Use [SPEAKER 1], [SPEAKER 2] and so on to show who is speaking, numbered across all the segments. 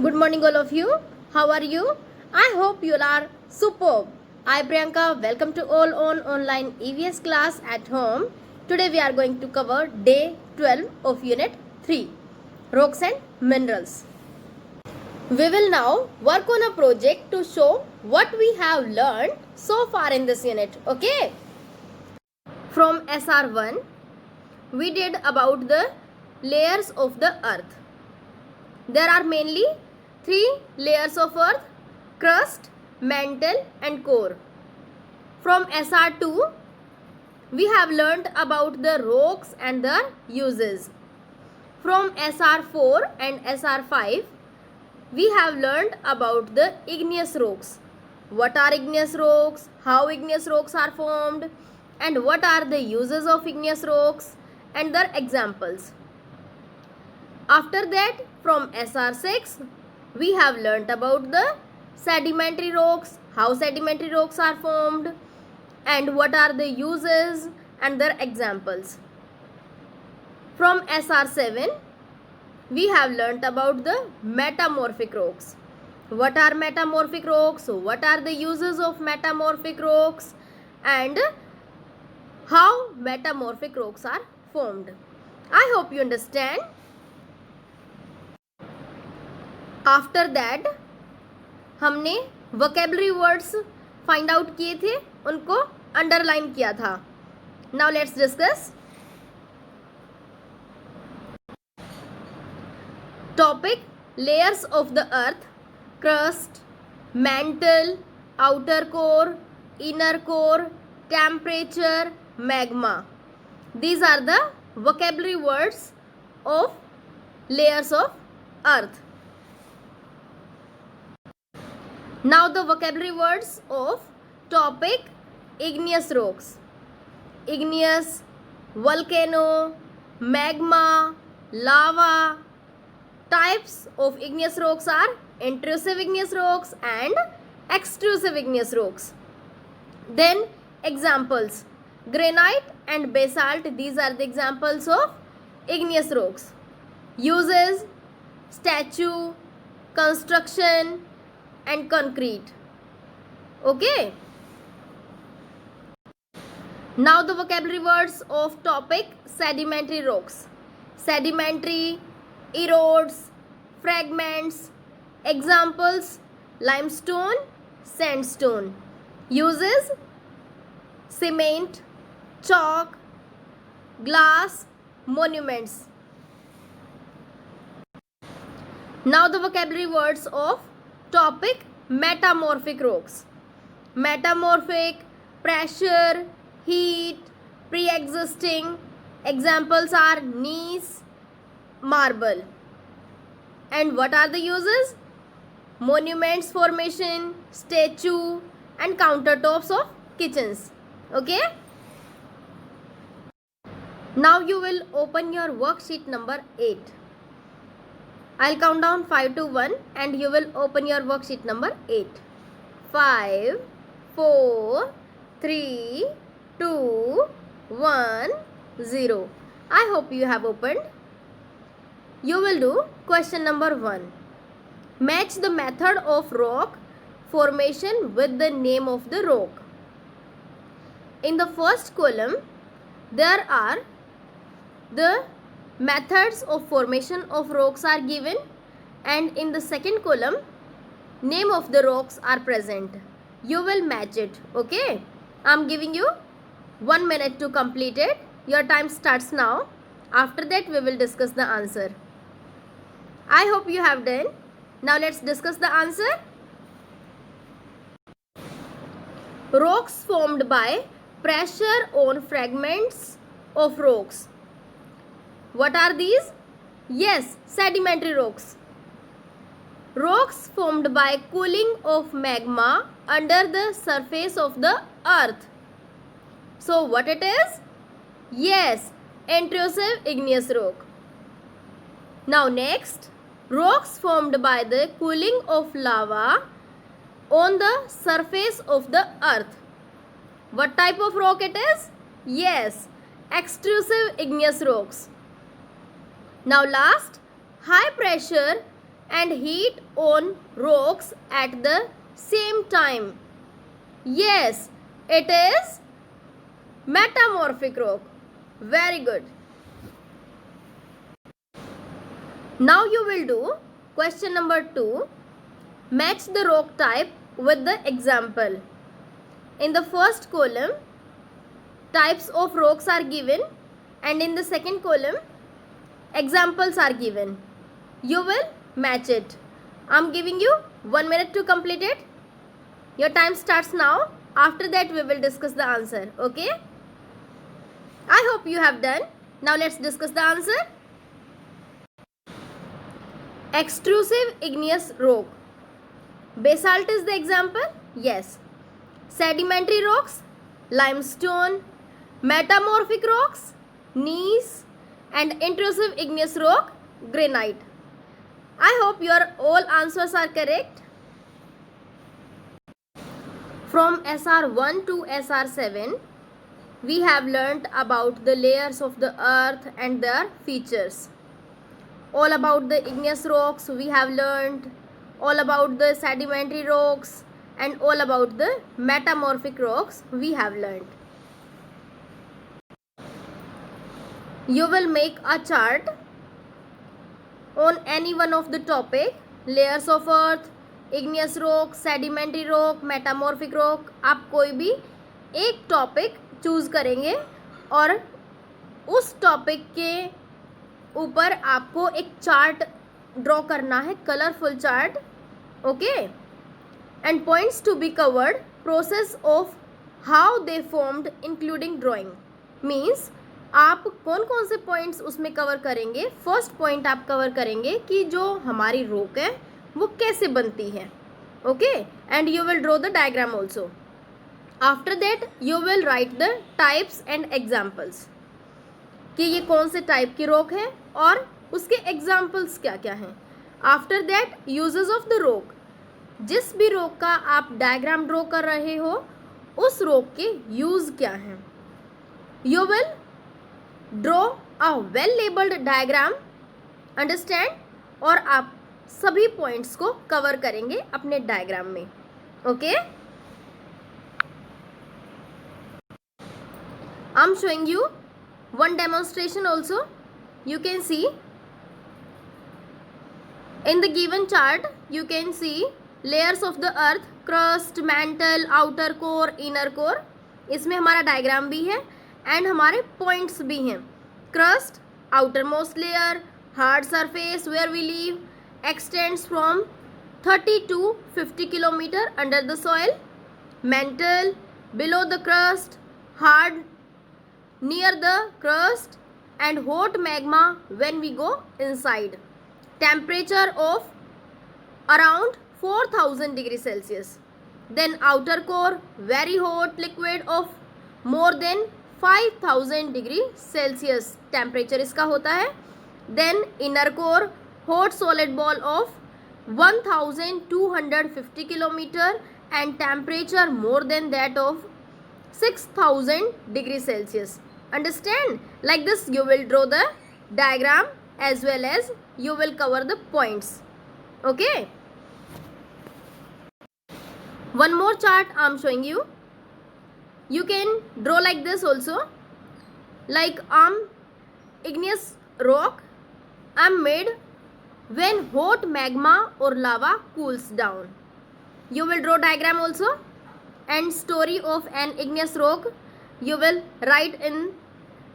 [SPEAKER 1] Good morning, all of you. How are you? I hope you are superb. I, Priyanka, welcome to all on online EVS class at home. Today we are going to cover day 12 of unit 3, rocks and minerals. We will now work on a project to show what we have learned so far in this unit. Okay? From SR1, we did about the layers of the earth. There are mainly 3 layers of earth: crust, mantle and core. From SR2, we have learned about the rocks and their uses. From SR4 and SR5, we have learned about the igneous rocks. What are igneous rocks? How igneous rocks are formed? And what are the uses of igneous rocks? And their examples. After that, from SR6, we have learnt about the sedimentary rocks, how sedimentary rocks are formed, and what are the uses and their examples. From SR7, we have learnt about the metamorphic rocks. What are metamorphic rocks? What are the uses of metamorphic rocks? And how metamorphic rocks are formed. I hope you understand. After that हमने vocabulary words find out किए थे, उनको underline किया था. Now let's discuss topic: layers of the earth, crust, mantle, outer core, inner core, temperature, magma. These are the vocabulary words of layers of earth. Now the vocabulary words of topic: igneous rocks. Igneous, volcano, magma, lava. Types of igneous rocks are intrusive igneous rocks and extrusive igneous rocks. Then examples: granite and basalt. These are the examples of igneous rocks. Uses: statue, construction and concrete. Okay. Now the vocabulary words of topic: sedimentary rocks. Sedimentary, erodes, fragments. Examples: limestone, sandstone. Uses: cement, chalk, glass, monuments. Now the vocabulary words of topic: metamorphic rocks. Metamorphic, pressure, heat, pre-existing. Examples are gneiss, marble. And what are the uses? Monuments formation, statue and countertops of kitchens. Okay. Now you will open your worksheet number 8. I'll count down 5 to 1 and you will open your worksheet number 8. 5, 4, 3, 2, 1, 0. I hope you have opened. You will do question number 1. Match the method of rock formation with the name of the rock. In the first column, there are the methods of formation of rocks are given, and in the second column, name of the rocks are present. You will match it. Okay. I am giving you 1 minute to complete it. Your time starts now. After that, we will discuss the answer. I hope you have done. Now let's discuss the answer. Rocks formed by pressure on fragments of rocks. What are these? Yes, sedimentary rocks. Rocks formed by cooling of magma under the surface of the earth. So what it is? Yes, intrusive igneous rock. Now next, rocks formed by the cooling of lava on the surface of the earth. What type of rock it is? Yes, extrusive igneous rocks. Now last, high pressure and heat on rocks at the same time? Yes, it is metamorphic rock. Very good. Now you will do question number 2. Match the rock type with the example. In the first column, types of rocks are given, and in the second column, examples are given. You will match it. I am giving you 1 minute to complete it. Your time starts now. After that, we will discuss the answer. Okay? I hope you have done. Now let's discuss the answer. Extrusive igneous rock. Basalt is the example. Yes. Sedimentary rocks, limestone. Metamorphic rocks, gneiss. And intrusive igneous rock, granite. I hope your all answers are correct. From SR1 to SR7, we have learnt about the layers of the earth and their features. All about the igneous rocks we have learnt, all about the sedimentary rocks, and all about the metamorphic rocks we have learnt. You will make a chart on any one of the topic, layers of earth, igneous rock, sedimentary rock, metamorphic rock. आप कोई भी एक topic choose करेंगे और उस topic के ऊपर आपको एक चार्ट ड्रॉ करना है, colourful chart. Okay. And points to be covered, process of how they formed including drawing. Means आप कौन कौन से पॉइंट्स उसमें कवर करेंगे. फर्स्ट पॉइंट आप कवर करेंगे कि जो हमारी रॉक है वो कैसे बनती है. Okay. And you will draw the diagram also. After that you will write the types and examples कि ये कौन से टाइप की रॉक है और उसके एग्जाम्पल्स क्या क्या हैं. After that uses of the rock. जिस भी रॉक का आप डायग्राम ड्रॉ कर रहे हो उस रॉक के यूज क्या हैं. You will draw a well labelled diagram. Understand. और आप सभी पॉइंट्स को कवर करेंगे अपने डायग्राम में. Okay. I am showing you one demonstration also. You can see in the given chart, you can see layers of the earth, crust, mantle, outer core, inner core. इसमें हमारा diagram भी है and हमारे points भी हैं. crust, outermost layer, hard surface where we live, extends from 30 to 50 kilometer under the soil. mantle, below the crust, hard near the crust, and hot magma when we go inside. Temperature of around 4000 degrees Celsius. Then outer core, very hot liquid of more than 5000 degrees Celsius temperature इसका होता है. Then inner core, hot solid ball of 1250 kilometer and temperature more than that of 6000 degrees Celsius. Understand? Like this you will draw the diagram as well as you will cover the points. Okay. One more chart I am showing you. You can draw like this also. Like igneous rock made when hot magma or lava cools down. You will draw diagram also. And story of an igneous rock you will write in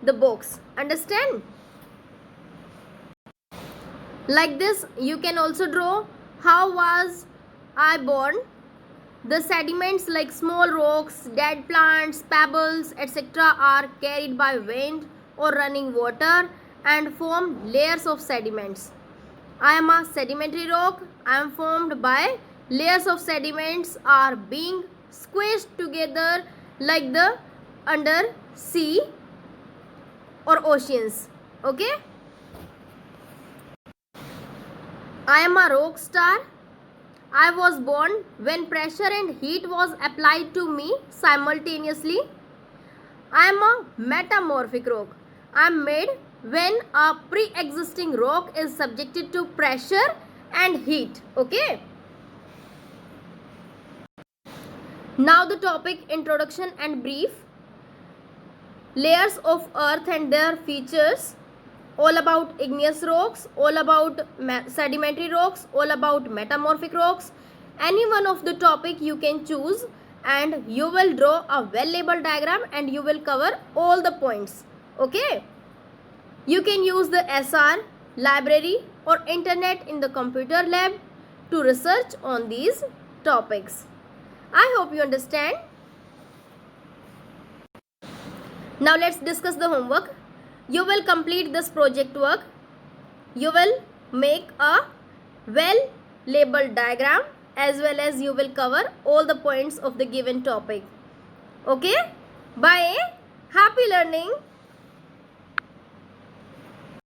[SPEAKER 1] the box. Understand? Like this you can also draw how was I born. The sediments like small rocks, dead plants, pebbles, etc. are carried by wind or running water and form layers of sediments. I am a sedimentary rock. I am formed by layers of sediments are being squished together like the under sea or oceans. Okay. I am a rock star. I was born when pressure and heat was applied to me simultaneously. I am a metamorphic rock. I am made when a pre-existing rock is subjected to pressure and heat. Okay. Now the topic introduction and brief. Layers of earth and their features. All about igneous rocks, all about sedimentary rocks, all about metamorphic rocks. Any one of the topic you can choose, and you will draw a well labeled diagram and you will cover all the points. Okay. You can use the SR, library or internet in the computer lab to research on these topics. I hope you understand. Now let's discuss the homework. You will complete this project work. You will make a well labeled diagram as well as you will cover all the points of the given topic. Okay? Bye. Happy learning.